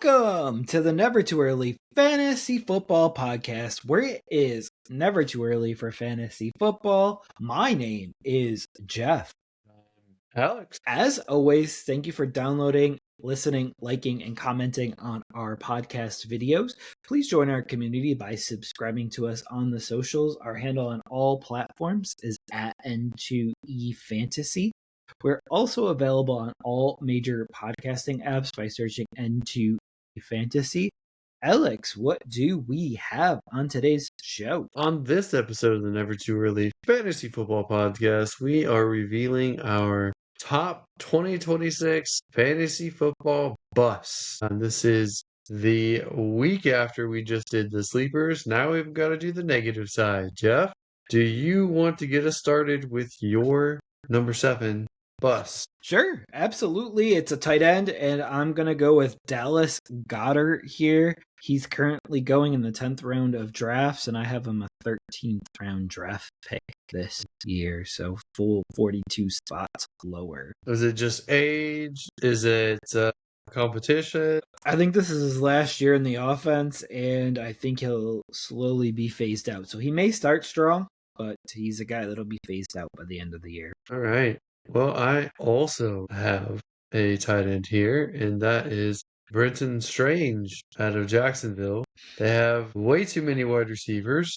Welcome to the Never Too Early Fantasy Football Podcast, where it is never too early for fantasy football. My name is Jeff. Alex. As always, thank you for downloading, listening, liking, and commenting on our podcast videos. Please join our community by subscribing to us on the socials. Our handle on all platforms is at N2E We're also available on all major podcasting apps by searching N2E Fantasy. Alex, what do we have on today's show? On this episode of the Never Too Early Fantasy Football Podcast, we are revealing our top 2026 fantasy football busts. And this is the week after we just did the sleepers. Now we've got to do the negative side. Jeff, do you want to get us started with your number 7 bust? Sure, absolutely. It's a tight end, and I'm going to go with Dallas Goedert here. He's currently going in the 10th round of drafts, and I have him a 13th round draft pick this year, so full 42 spots lower. Is it just age? Is it competition? I think this is his last year in the offense, and I think he'll slowly be phased out. So he may start strong, but he's a guy that'll be phased out by the end of the year. All right. Well, I also have a tight end here, and that is Brenton Strange out of Jacksonville. They have way too many wide receivers.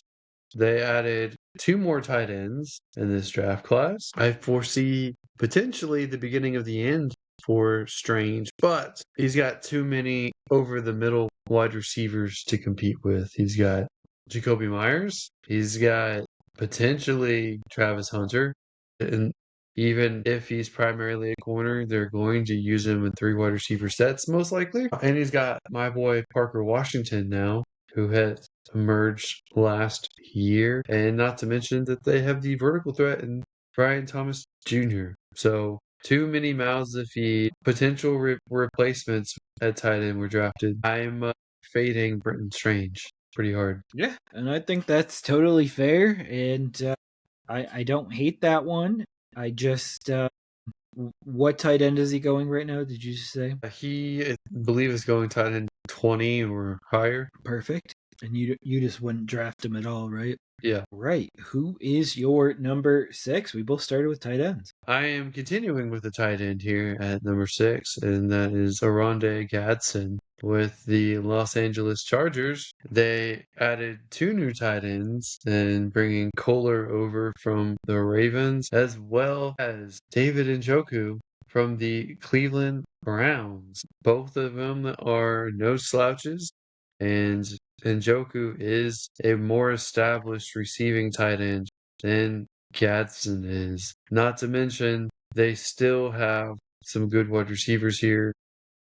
They added 2 more tight ends in this draft class. I foresee potentially the beginning of the end for Strange, but he's got too many over-the-middle wide receivers to compete with. He's got Jacoby Myers. He's got potentially Travis Hunter. And even if he's primarily a corner, they're going to use him in 3 wide receiver sets, most likely. And he's got my boy Parker Washington now, who had emerged last year. And not to mention that they have the vertical threat in Brian Thomas Jr. So too many mouths to feed. Potential replacements at tight end were drafted. I'm fading Brenton Strange pretty hard. Yeah, and I think that's totally fair. And I don't hate that one. I just, what tight end is he going right now? Did you say? He, I believe, is going tight end 20 or higher. Perfect. And you just wouldn't draft him at all, right? Yeah. Right. Who is your number 6? We both started with tight ends. I am continuing with the tight end here at number 6, and that is Oronde Gadsden. With the Los Angeles Chargers, they added 2 new tight ends and bringing Kohler over from the Ravens, as well as David Njoku from the Cleveland Browns. Both of them are no slouches, and Njoku is a more established receiving tight end than Gadsden is. Not to mention, they still have some good wide receivers here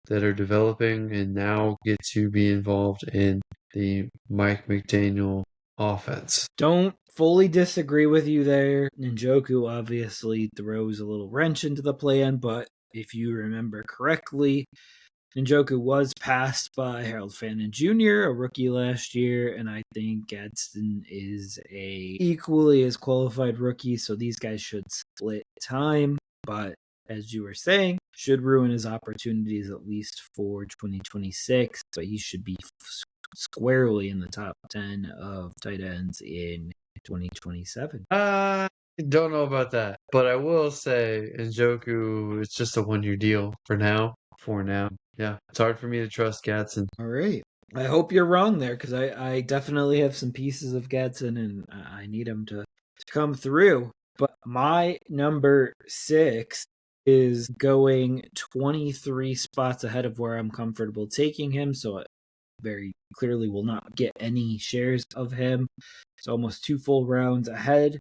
that are developing and now get to be involved in the Mike McDaniel offense. Don't fully disagree with you there. Njoku obviously throws a little wrench into the plan, but if you remember correctly, Njoku was passed by Harold Fannin Jr., a rookie last year, and I think Gadsden is a equally as qualified rookie, so these guys should split time, but as you were saying, should ruin his opportunities at least for 2026, but he should be squarely in the top 10 of tight ends in 2027. I don't know about that, but I will say Njoku, it's just a 1-year deal for now. Yeah, it's hard for me to trust Gadsden. All right. I hope you're wrong there, because I definitely have some pieces of Gadsden, and I need him to come through. But my number 6 is going 23 spots ahead of where I'm comfortable taking him, so I very clearly will not get any shares of him. It's almost 2 full rounds ahead,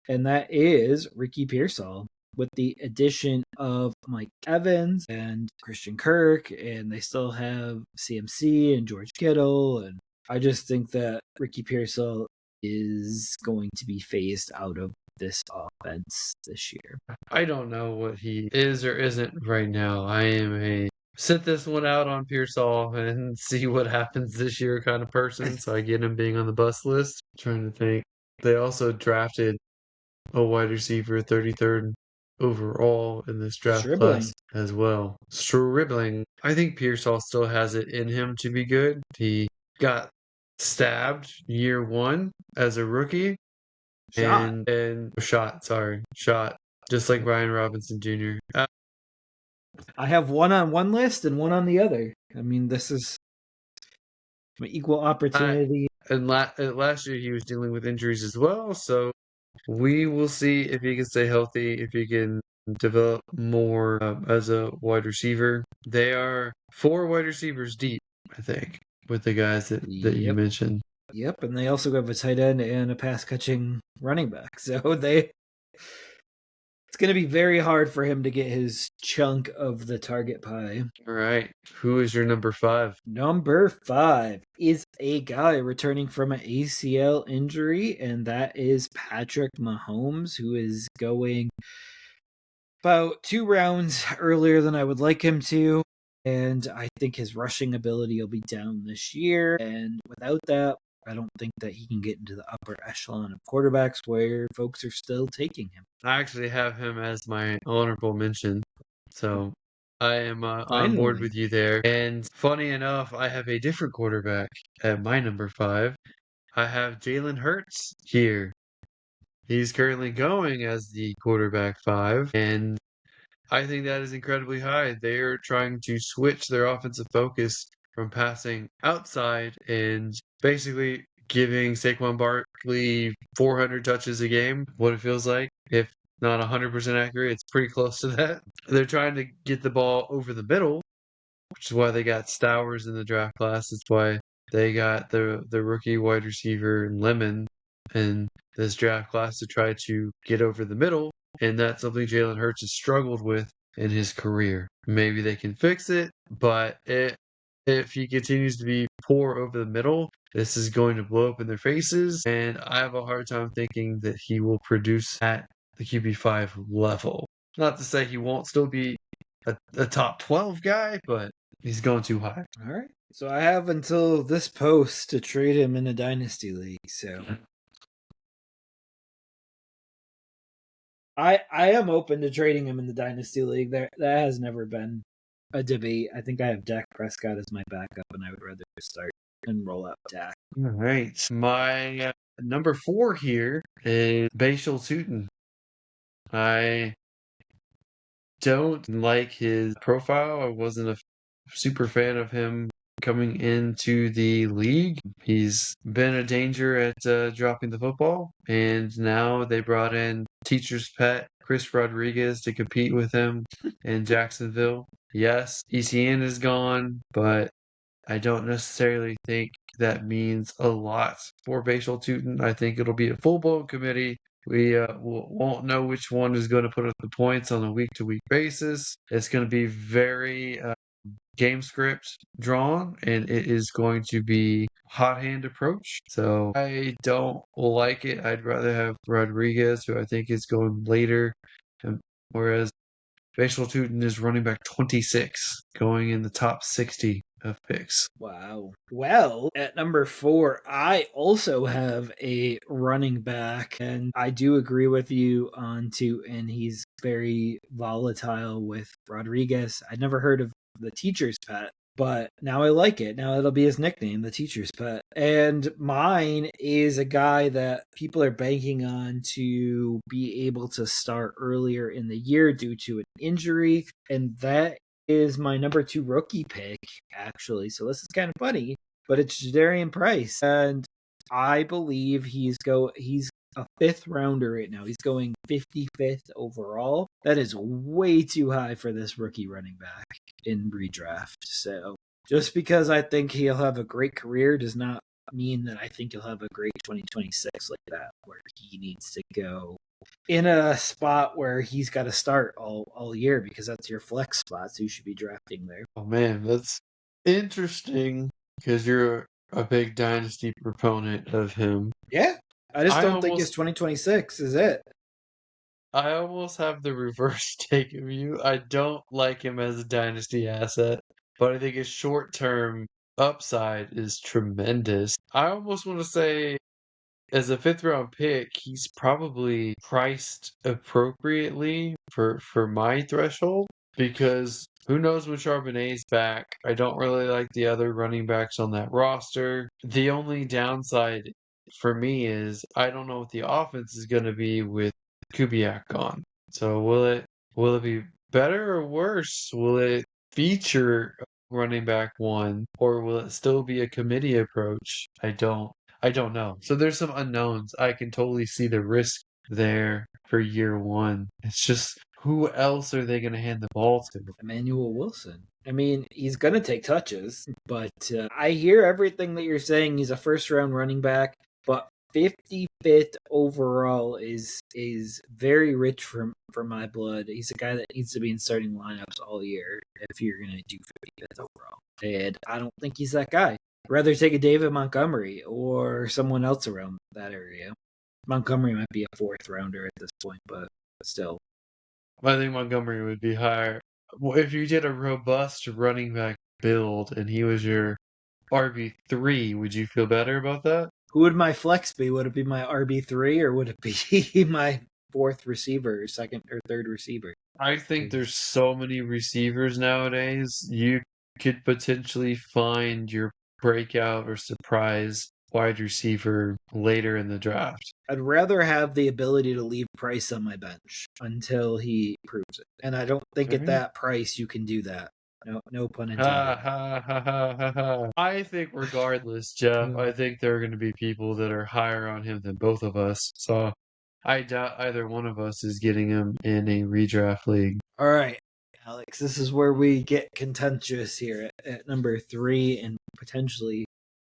and that is Ricky Pearsall. With the addition of Mike Evans and Christian Kirk, and they still have CMC and George Kittle, and I just think that Ricky Pearsall is going to be phased out of this offense this year. I don't know what he is or isn't right now. I am a sit this one out on Pearsall and see what happens this year kind of person, so I get him being on the bust list. I'm trying to think. They also drafted a wide receiver 33rd overall in this draft class Dribbling. as well. Scribbling. I think Pearsall still has it in him to be good. He got stabbed year one as a rookie Shot. and shot just like Brian Robinson Jr. I have one on one list and one on the other. I mean, this is equal opportunity. And last year he was dealing with injuries as well, so we will see if he can stay healthy, if he can develop more as a wide receiver. They are 4 wide receivers deep, I think, with the guys that you Yep. mentioned. Yep, and they also have a tight end and a pass catching running back. So it's going to be very hard for him to get his chunk of the target pie. All right. Who is your number 5? Number 5 is a guy returning from an ACL injury, and that is Patrick Mahomes, who is going about 2 rounds earlier than I would like him to. And I think his rushing ability will be down this year. And without that, I don't think that he can get into the upper echelon of quarterbacks where folks are still taking him. I actually have him as my honorable mention. So I am on board Finally. with you there. And funny enough, I have a different quarterback at my number 5. I have Jalen Hurts here. He's currently going as the quarterback 5, and I think that is incredibly high. They're trying to switch their offensive focus from passing outside and basically giving Saquon Barkley 400 touches a game, what it feels like. If not 100% accurate, it's pretty close to that. They're trying to get the ball over the middle, which is why they got Stowers in the draft class. It's why they got the rookie wide receiver Lemon in this draft class to try to get over the middle, and that's something Jalen Hurts has struggled with in his career. Maybe they can fix it, but if he continues to be poor over the middle, this is going to blow up in their faces, and I have a hard time thinking that he will produce at the QB5 level. Not to say he won't still be a top 12 guy, but he's going too high. All right. So I have until this post to trade him in a dynasty league. So I am open to trading him in the dynasty league. That has never been a debate. I think I have Dak Prescott as my backup, and I would rather start and roll out Dak. All right. My number 4 here is Bashal Tootin. I don't like his profile. I wasn't a super fan of him coming into the league. He's been a danger at dropping the football, and now they brought in teacher's pet Chris Rodriguez to compete with him in Jacksonville. Yes, ECN is gone, but I don't necessarily think that means a lot for Bashal Tootin. I think it'll be a full-blown committee. We won't know which one is going to put up the points on a week-to-week basis. It's going to be very game script drawn, and it is going to be hot hand approach. So I don't like it. I'd rather have Rodriguez, who I think is going later, whereas Bashal Tootin is running back 26, going in the top 60 of picks. Wow. Well, at number 4, I also have a running back, and I do agree with you on Tootin. He's very volatile with Rodriguez. I'd never heard of the teacher's pet, but now I like it. Now it'll be his nickname, the teacher's pet. And mine is a guy that people are banking on to be able to start earlier in the year due to an injury, and that is my number 2 rookie pick, actually. So this is kind of funny, but it's Jadarian Price, and I believe he's a 5th rounder right now. He's going 55th overall. That is way too high for this rookie running back in redraft. So just because I think he'll have a great career does not mean that I think he'll have a great 2026 like that, where he needs to go in a spot where he's got to start all year, because that's your flex spot, so you should be drafting there. Oh man, that's interesting because you're a big dynasty proponent of him. Yeah. I just I don't think his almost 2026 is it. I almost have the reverse take of you. I don't like him as a dynasty asset, but I think his short-term upside is tremendous. I almost want to say as a fifth round pick, he's probably priced appropriately for my threshold because who knows when Charbonnet's back. I don't really like the other running backs on that roster. The only downside for me is I don't know what the offense is going to be with Kubiak gone. So will it be better or worse? Will it feature running back one, or will it still be a committee approach? I don't know. So there's some unknowns. I can totally see the risk there for year one. It's just who else are they going to hand the ball to? Emmanuel Wilson. I mean, he's going to take touches, but I hear everything that you're saying. He's a first round running back, but 55th overall is very rich for my blood. He's a guy that needs to be in starting lineups all year if you're going to do 55th overall. And I don't think he's that guy. I'd rather take a David Montgomery or someone else around that area. Montgomery might be a fourth rounder at this point, but still. I think Montgomery would be higher. Well, if you did a robust running back build and he was your RB3, would you feel better about that? Who would my flex be? Would it be my RB3 or would it be my fourth receiver, or second or third receiver? I think there's so many receivers nowadays. You could potentially find your breakout or surprise wide receiver later in the draft. I'd rather have the ability to leave Price on my bench until he proves it. And I don't think at Alright. that price you can do that. No pun Ha intended. ha ha ha ha ha. I think regardless, Jeff, I think there are going to be people that are higher on him than both of us. So I doubt either one of us is getting him in a redraft league. All right, Alex, this is where we get contentious here at number 3 and potentially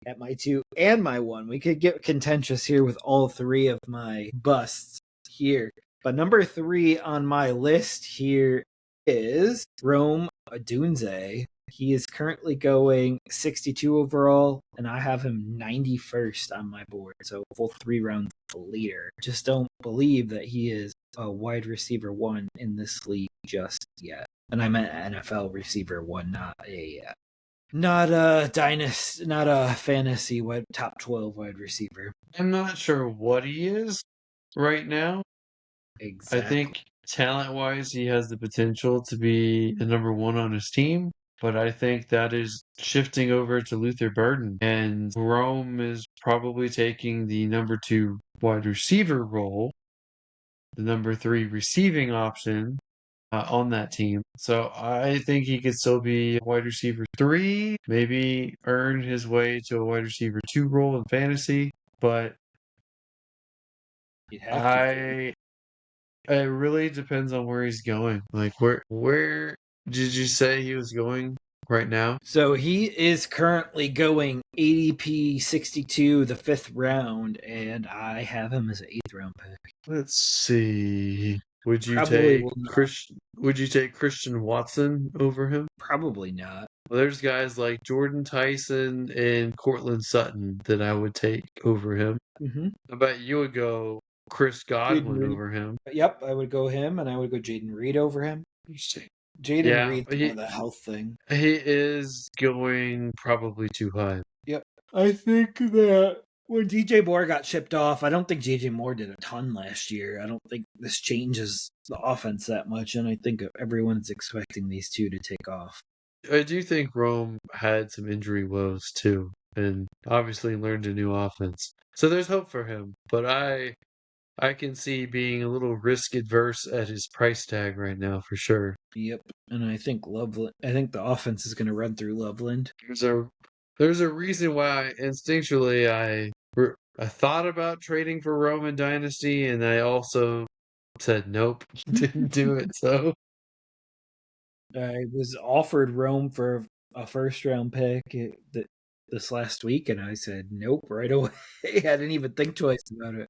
at my 2 and my 1. We could get contentious here with all 3 of my busts here. But number 3 on my list here is Rome Odunze. He is currently going 62 overall, and I have him 91st on my board. So full 3 rounds later. Just don't believe that he is a wide receiver 1 in this league just yet. And I meant NFL receiver 1, not a fantasy top 12 wide receiver. I'm not sure what he is right now. I Exactly. think talent-wise, he has the potential to be the number one on his team, but I think that is shifting over to Luther Burden, and Rome is probably taking the number 2 wide receiver role, the number 3 receiving option on that team. So I think he could still be wide receiver 3, maybe earn his way to a wide receiver 2 role in fantasy, but You'd have to think. I it really depends on where he's going. Like where did you say he was going right now? So he is currently going ADP 62, the 5th round, and I have him as an 8th round pick. Let's see. Would you Probably take will not. Christian Watson over him? Probably not. Well, there's guys like Jordan Tyson and Cortland Sutton that I would take over him. Mm-hmm. I bet you would go Chris Jaden Godwin Reed. over him. Yep, I would go him, and I would go Jaden Reed over him. Interesting. Jaden Yeah, Reed's more the health thing. he is going probably too high. Yep. I think that when DJ Moore got shipped off, I don't think DJ Moore did a ton last year. I don't think this changes the offense that much, and I think everyone's expecting these two to take off. I do think Rome had some injury woes too, and obviously learned a new offense. So there's hope for him, but I can see being a little risk adverse at his price tag right now for sure. Yep, and I think Loveland. I think the offense is going to run through Loveland. There's a reason why instinctually I thought about trading for Rome in Dynasty, and I also said nope, didn't do it. So I was offered Rome for a first round pick this last week, and I said nope right away. I didn't even think twice about it.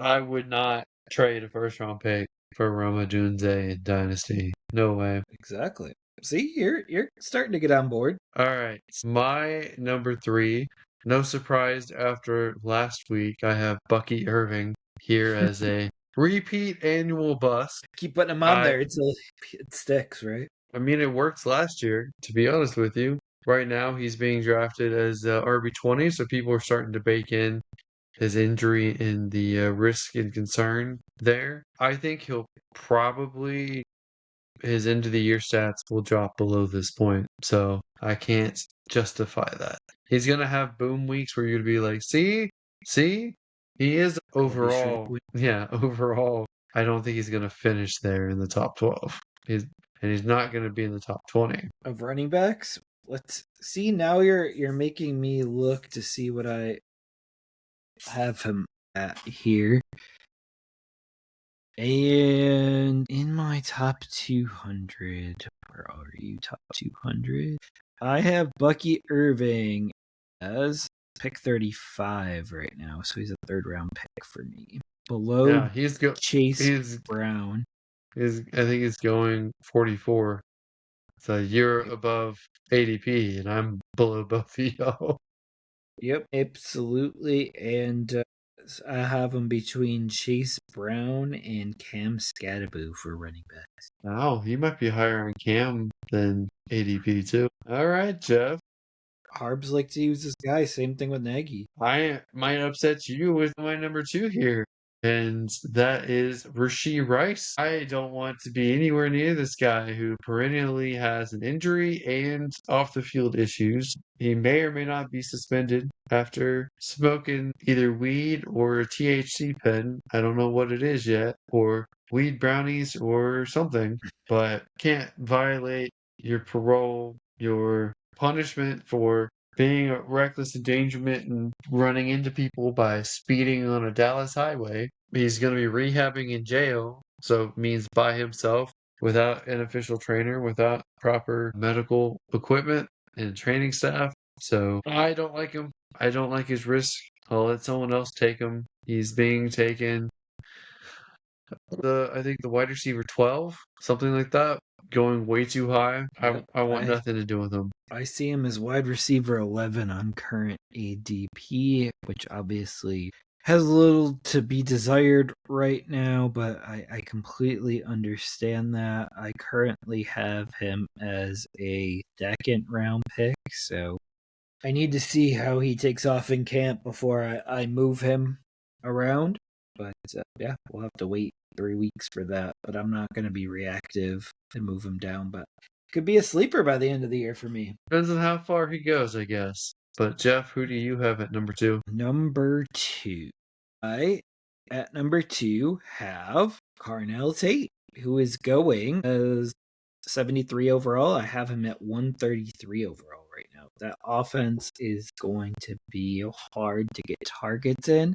I would not trade a first round pick for Roma Dunze in Dynasty. No way. Exactly. See, you're starting to get on board. All right. My number 3. No surprise after last week, I have Bucky Irving here as a repeat annual bust. Keep putting them on I there until it sticks, right? I mean, it worked last year, to be honest with you. Right now, he's being drafted as RB20, so people are starting to bake in his injury and the risk and concern there. I think he'll probably his end of the year stats will drop below this point. So I can't justify that. He's gonna have boom weeks where you're gonna be like, see, he is That'll be straight overall. Yeah, overall, I don't think he's gonna finish there in the top 12. He's not gonna be in the top 20 of running backs. Let's see. Now you're making me look to see what I have him at here. And in my top 200, where are you? Top 200. I have Bucky Irving as pick 35 right now, so he's a third round pick for me. Below Yeah, Chase he's Brown. I think he's going 44. So you're above ADP and I'm below both of y'all. Yep, absolutely. And I have him between Chase Brown and Cam Scadaboo for running backs. Wow, you might be higher on Cam than ADP too. All right, Jeff. Harbs like to use this guy. Same thing with Nagy. I might upset you with my number 2 here, and that is Rashee Rice. I don't want to be anywhere near this guy who perennially has an injury and off the field issues. He may or may not be suspended after smoking either weed or a THC pen. I don't know what it is yet, or weed brownies or something, but can't violate your parole, your punishment for being a reckless endangerment and running into people by speeding on a Dallas highway. He's going to be rehabbing in jail, so it means by himself, without an official trainer, without proper medical equipment and training staff. So I don't like him. I don't like his risk. I'll let someone else take him. He's being taken I think the wide receiver 12, something like that, going way too high. Yep, I want nothing to do with him. I see him as wide receiver 11 on current ADP, which obviously has a little to be desired right now, but I completely understand that. I currently have him as a second round pick, so I need to see how he takes off in camp before I move him around. But yeah, we'll have to wait 3 weeks for that. But I'm not going to be reactive and move him down. But could be a sleeper by the end of the year for me. Depends on how far he goes, I guess. But Jeff, who do you have at number 2? Number 2. I, at number 2, have Carnell Tate, who is going as 73 overall. I have him at 133 overall right now. That offense is going to be hard to get targets in.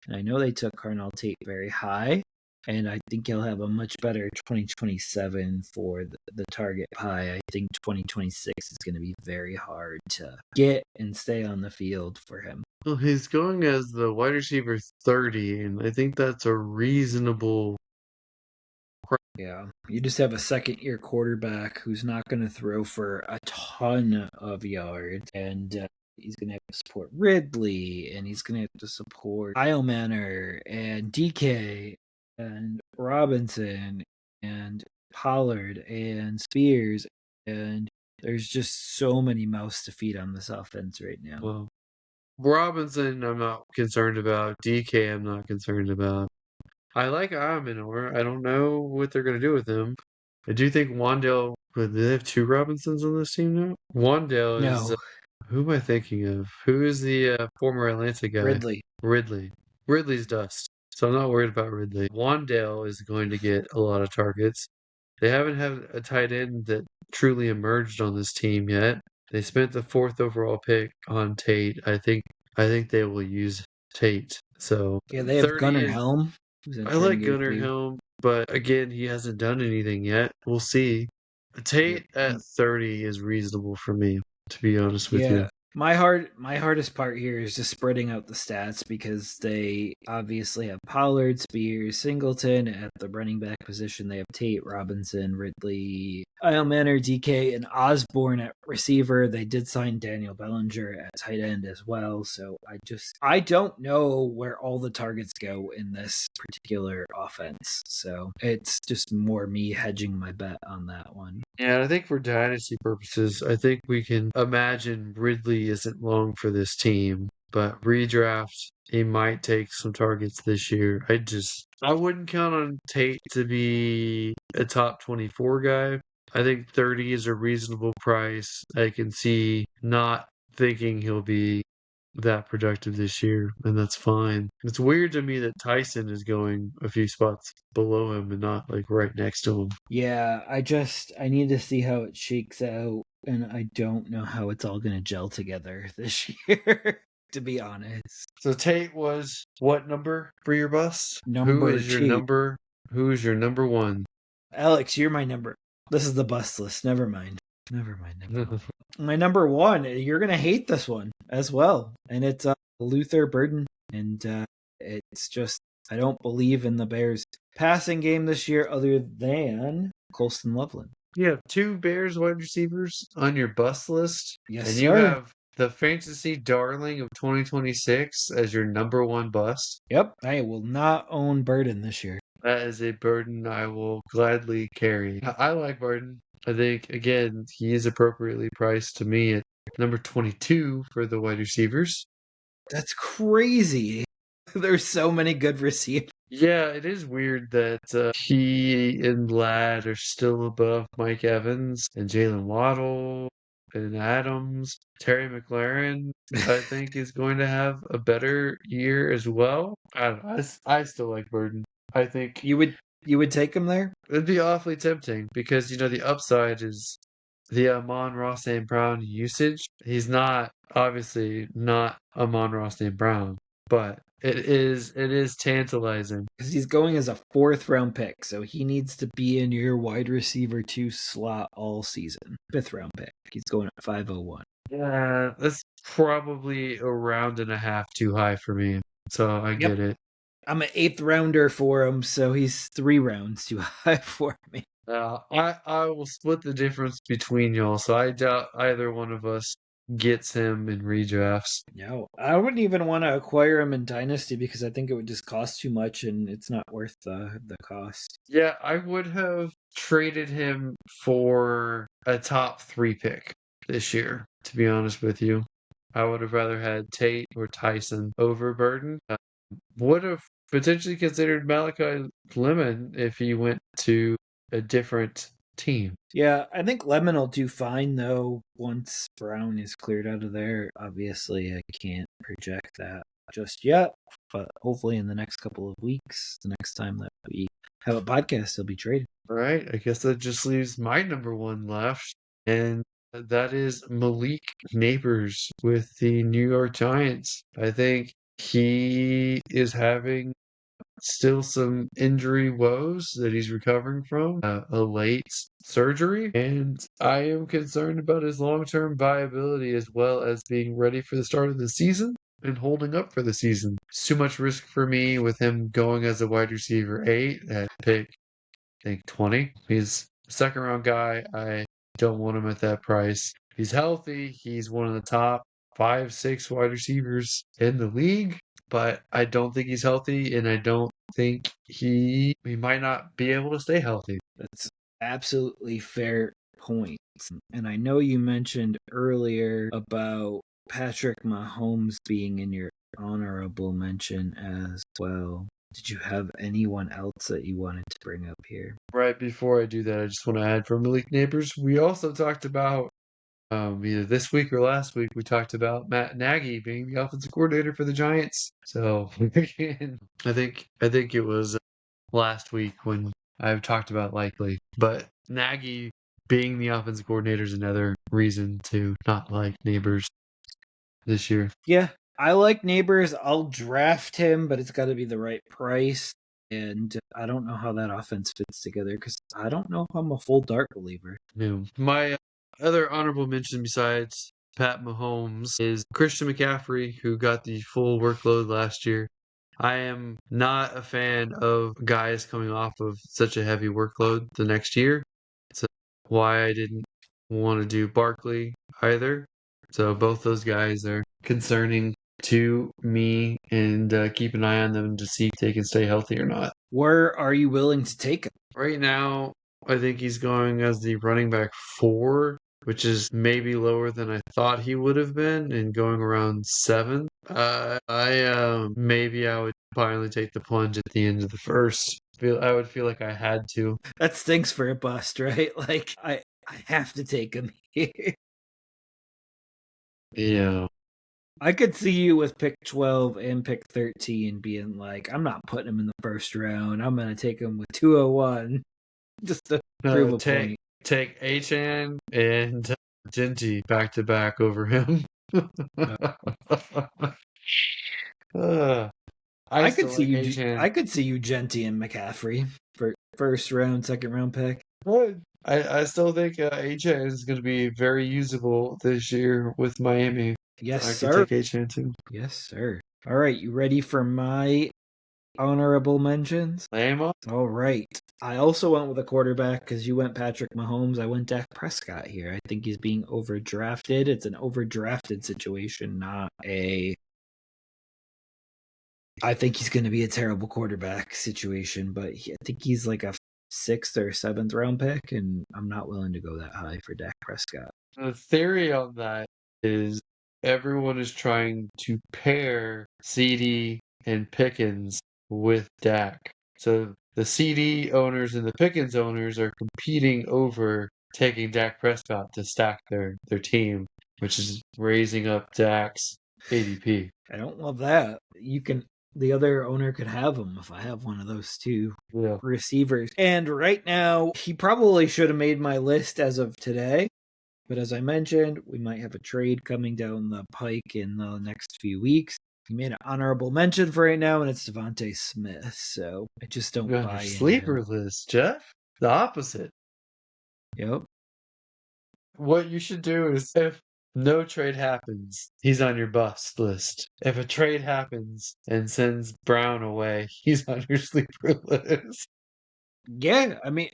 And I know they took Carnell Tate very high. And I think he'll have a much better 2027 for the target pie. I think 2026 is going to be very hard to get and stay on the field for him. Well, he's going as the wide receiver 30, and I think that's a reasonable. Yeah, you just have a second year quarterback who's not going to throw for a ton of yards, and he's going to have to support Ridley, and he's going to have to support Kyle Manor and DK and Robinson and Pollard and Spears, and there's just so many mouths to feed on this offense right now. Well, Robinson, I'm not concerned about. DK, I'm not concerned about. I like Aminor. I don't know what they're going to do with him. I do think Wandale. Do they have 2 Robinsons on this team now? Wandale is. No, Who am I thinking of? Who is the former Atlanta guy? Ridley. Ridley. Ridley's dust. So I'm not worried about Ridley. Wandale is going to get a lot of targets. They haven't had a tight end that truly emerged on this team yet. They spent the 4th overall pick on Tate. I think they will use Tate. So Yeah, they have 30 Gunnar is. Helm. I like Gunnar Helm, but again, he hasn't done anything yet. We'll see. Tate at 30 is reasonable for me, to be honest with you. My hardest part here is just spreading out the stats because they obviously have Pollard, Spears, Singleton at the running back position. They have Tate, Robinson, Ridley, Kyle Manor, DK, and Osborne at receiver. They did sign Daniel Bellinger at tight end as well. So I don't know where all the targets go in this particular offense. So it's just more me hedging my bet on that one. Yeah, I think for dynasty purposes, I think we can imagine Ridley isn't long for this team. but redraft, he might take some targets this year. I wouldn't count on Tate to be a top 24 guy. I think 30 is a reasonable price. I can see not thinking he'll be that productive this year, and that's fine. It's weird to me that Tyson is going a few spots below him and not like right next to him. Yeah, I need to see how it shakes out, and I don't know how it's all going to gel together this year, to be honest. So Tate was what number for your bust? Number two. Who is your number one? Alex, you're my number. This is the bust list. Never mind. Never mind. Never mind. My number one, you're going to hate this one as well. And it's Luther Burden. And it's just, I don't believe in the Bears passing game this year other than Colston Loveland. You have two Bears wide receivers on your bust list. Yes, and sir. you have the fantasy darling of 2026 as your number one bust. Yep. I will not own Burden this year. That is a burden I will gladly carry. I like Burden. I think, again, he is appropriately priced to me at number 22 for the wide receivers. That's crazy. There's so many good receivers. Yeah, it is weird that he and Ladd are still above Mike Evans and Jalen Waddle and Adams. Terry McLaurin, I think, is going to have a better year as well. I don't know. I still like Burden. I think You would take him there? it'd be awfully tempting because, the upside is the Amon-Ra St. Brown usage. He's obviously not Amon-Ra St. Brown, but it is tantalizing. Because he's going as a 4th round pick, so he needs to be in your wide receiver 2 slot all season. 5th round pick. He's going at 501. Yeah, that's probably a round and a half too high for me. So I get it. I'm an 8th rounder for him, so he's 3 rounds too high for me. I will split the difference between y'all, so I doubt either one of us gets him in redrafts. No, I wouldn't even want to acquire him in Dynasty because I think it would just cost too much and it's not worth the cost. Yeah, I would have traded him for a top 3 pick this year, to be honest with you. I would have rather had Tate or Tyson over Burden. Would have potentially considered Malachi Lemon if he went to a different team. Yeah, I think Lemon will do fine though once Brown is cleared out of there. Obviously, I can't project that just yet, but hopefully in the next couple of weeks, the next time that we have a podcast, he'll be traded. All right, I guess that just leaves my number one left, and that is Malik Neighbors with the New York Giants. I think he is having still some injury woes that he's recovering from, a late surgery, and I am concerned about his long-term viability as well as being ready for the start of the season and holding up for the season. It's too much risk for me with him going as a wide receiver 8 at pick, I think 20. He's a second-round guy. I don't want him at that price. He's healthy. He's one of the top 5-6 wide receivers in the league, but I don't think he's healthy, and I don't think he might not be able to stay healthy. That's absolutely fair point. And I know you mentioned earlier about Patrick Mahomes being in your honorable mention as well. Did you have anyone else that you wanted to bring up here? Right before I do that, I just want to add for Malik Neighbors, we also talked about either this week or last week, we talked about Matt Nagy being the offensive coordinator for the Giants. So again, I think it was last week when I've talked about likely, but Nagy being the offensive coordinator is another reason to not like Neighbors this year. Yeah, I like Neighbors. I'll draft him, but it's got to be the right price. And I don't know how that offense fits together because I don't know if I'm a full Dart believer. No. My other honorable mention besides Pat Mahomes is Christian McCaffrey, who got the full workload last year. I am not a fan of guys coming off of such a heavy workload the next year. So why I didn't want to do Barkley either. So both those guys are concerning to me, and keep an eye on them to see if they can stay healthy or not. Where are you willing to take him? Right now, I think he's going as the running back 4 which is maybe lower than I thought he would have been, and going around 7. Maybe I would finally take the plunge at the end of the first. I would feel like I had to. That stinks for a bust, right? Like I have to take him here. Yeah. I could see you with pick 12 and pick 13 being like, I'm not putting him in the first round. I'm going to take him with 201 just to prove a point. Take Achan and Genji back to back over him. I I could still see like you. Achan. I could see you, Genty and McCaffrey for first round, second round pick. I still think Achan is going to be very usable this year with Miami. Yes, I could sir. take Achan too. Yes, sir. All right, you ready for my honorable mentions? Lame up. All right. I also went with a quarterback because you went Patrick Mahomes. I went Dak Prescott here. I think he's being overdrafted. It's an overdrafted situation, not a. I think he's going to be a terrible quarterback situation, but I think he's like a 6th or 7th round pick, and I'm not willing to go that high for Dak Prescott. The theory on that is everyone is trying to pair CD and Pickens with Dak. So the CD owners and the Pickens owners are competing over taking Dak Prescott to stack their team, which is raising up Dak's ADP. I don't love that. The other owner could have him if I have one of those two receivers. And right now, he probably should have made my list as of today. But as I mentioned, we might have a trade coming down the pike in the next few weeks. He made an honorable mention for right now, and it's Devontae Smith. So I just don't You're on buy your into sleeper him. list, Jeff. The opposite. Yep. What you should do is if no trade happens, he's on your bust list. If a trade happens and sends Brown away, he's on your sleeper list. Yeah, I mean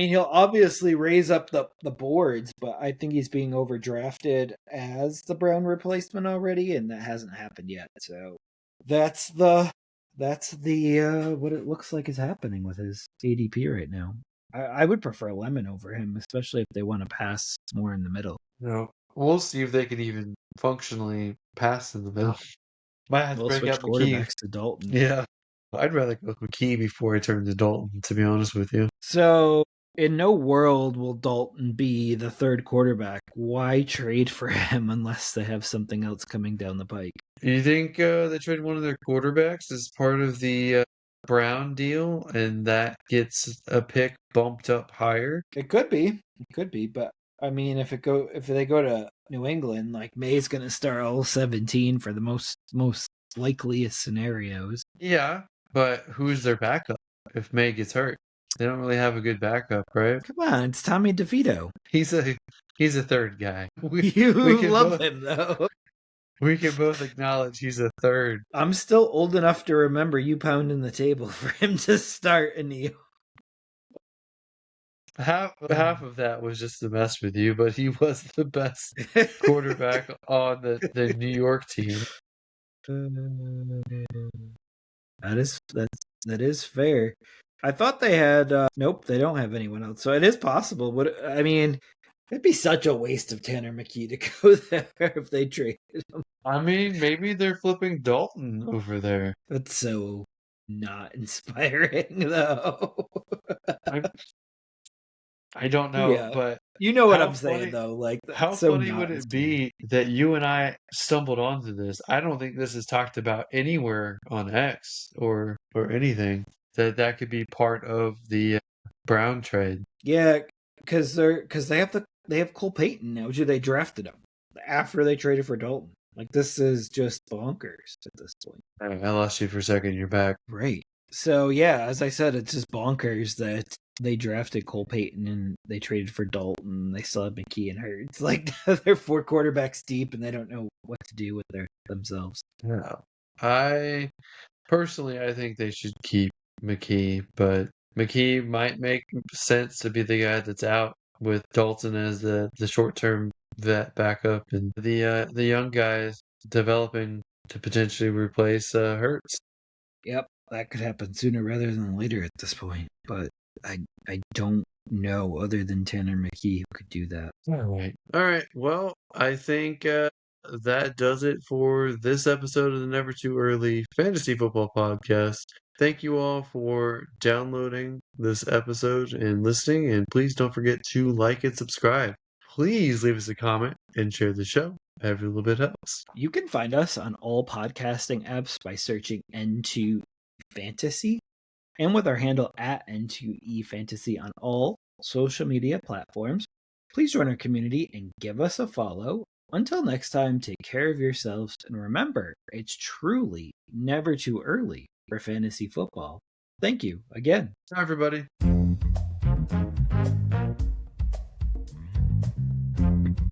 he'll obviously raise up the boards, but I think he's being overdrafted as the Brown replacement already, and that hasn't happened yet. So that's the what it looks like is happening with his ADP right now. I would prefer Lemon over him, especially if they want to pass more in the middle. No, we'll see if they can even functionally pass in the middle. Might have to They'll break switch out McKee. quarterbacks to Dalton. Yeah, I'd rather go with McKee before I turn to Dalton, to be honest with you. So, in no world will Dalton be the third quarterback. Why trade for him unless they have something else coming down the pike? You think they trade one of their quarterbacks as part of the Brown deal, and that gets a pick bumped up higher? It could be, but I mean, if they go to New England, like May's going to start all 17 for the most likeliest scenarios. Yeah, but who's their backup if May gets hurt? They don't really have a good backup, right? Come on, it's Tommy DeVito. He's a third guy. You We can love both him though. we can both acknowledge he's a third. I'm still old enough to remember you pounding the table for him to start in the Half of that was just to mess with you, but he was the best quarterback on the New York team. That is fair. I thought they had nope, they don't have anyone else. So it is possible. I mean, it'd be such a waste of Tanner McKee to go there if they traded him. I mean, maybe they're flipping Dalton over there. That's so not inspiring though. I don't know, Yeah. but You know what how I'm saying funny though. Like how that's so funny not would it inspiring. be that you and I stumbled onto this? I don't think this is talked about anywhere on X or anything that could be part of the Brown trade. Yeah, because they have Cole Payton now. They drafted him after they traded for Dalton. Like this is just bonkers at this point. I lost you for a second. You're back. Right. So yeah, as I said, it's just bonkers that they drafted Cole Payton and they traded for Dalton. They still have McKee and Hurts. Like they're 4 quarterbacks deep and they don't know what to do with themselves. Yeah. I personally, I think they should keep McKee, but McKee might make sense to be the guy that's out with Dalton as the short-term vet backup, and the young guys developing to potentially replace Hurts. Yep, that could happen sooner rather than later at this point. But I don't no other than Tanner McKee who could do that. All right. All right. Well, I think that does it for this episode of the Never Too Early Fantasy Football Podcast. Thank you all for downloading this episode and listening. And please don't forget to like and subscribe. Please leave us a comment and share the show. Every little bit helps. You can find us on all podcasting apps by searching N2 Fantasy and with our handle at N2E Fantasy on all social media platforms. Please join our community and give us a follow. Until next time, take care of yourselves and remember, it's truly never too early for fantasy football. Thank you again. Bye, everybody.